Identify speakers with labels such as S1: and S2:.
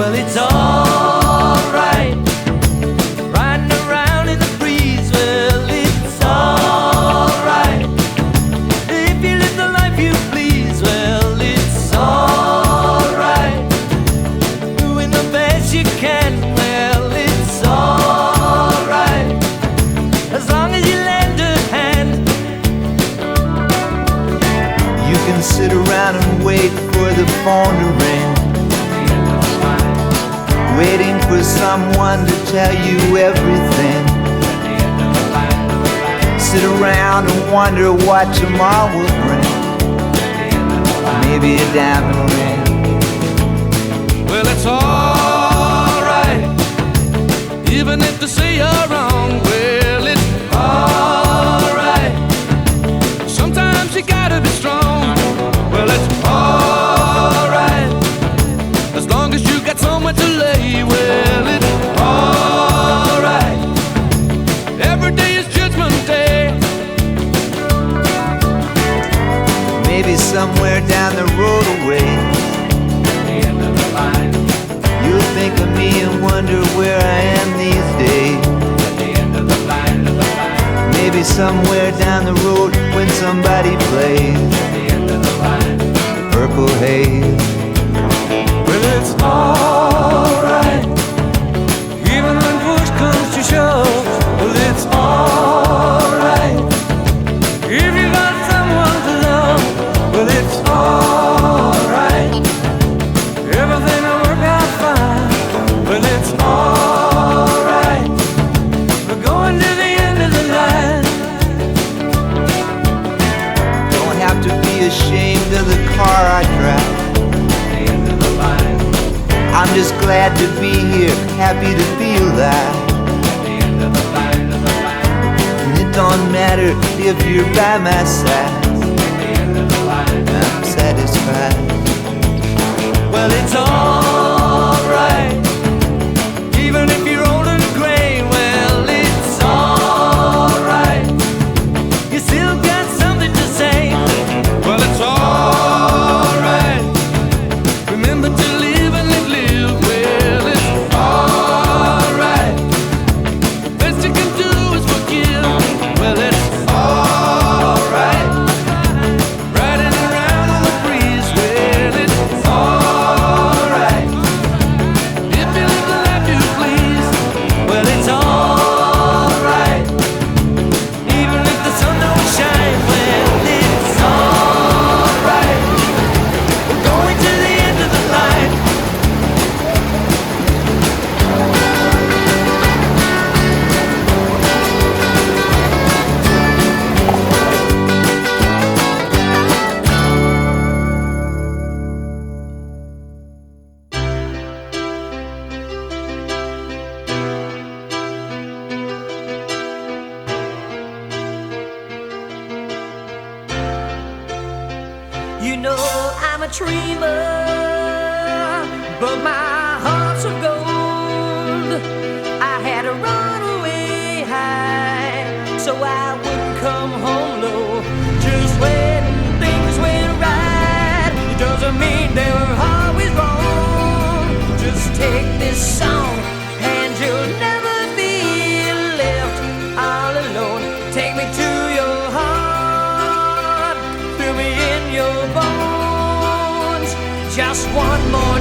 S1: Well, it's alright. Riding around in the breeze, well, it's alright. If you live the life you please, well, it's alright. Doing the best you can, well, it's alright. As long as you lend a hand.
S2: You can sit around and wait for the phone to ring, waiting for someone to tell you everything. Sit around and wonder what tomorrow will bring. Maybe a diamond ring.
S1: Well, it's alright, even if they say you're wrong. Well, it's alright. Sometimes you gotta be strong. Well, it's alright, as long as you got somewhere to lay. Well, it's alright. Every day is Judgment Day.
S2: Maybe somewhere down the road away,
S1: At the end of the line.
S2: you'll think of me and wonder where I am these days.
S1: At the end of the line,
S2: Maybe somewhere down the road when somebody plays
S1: At the end of the line.
S2: Purple Haze.
S1: Well, it's alright, even when push comes to shove. Well, it's alright, if you got someone to love. Well, it's alright, everything will work out fine. Well, it's alright, we're going to the end of the line.
S2: Don't have to be ashamed of the car I drive. I'm just glad to be here, happy to be alive. And it don't matter if you're by my side, I'm satisfied.
S1: Well, it's alright, even if you're old and gray. Well, it's alright, you still got something to say. Well, it's alright, remember to live and live, live. Well, it's alright, the best you can do is forgive. Well, it's alright, riding around on the breeze. Well, it's alright, if you live the life you please. Well, it's alright, even if the sun don't shine. Well, it's alright, we're going to the end of the line. You know I'm a dreamer, but my heart's of gold. I had to run away high, so I wouldn't come home low. Just when things went right, it doesn't mean they were always wrong. Just take this song and you'll never be left all alone. Take me to your heart, fill me in your bones. Just one more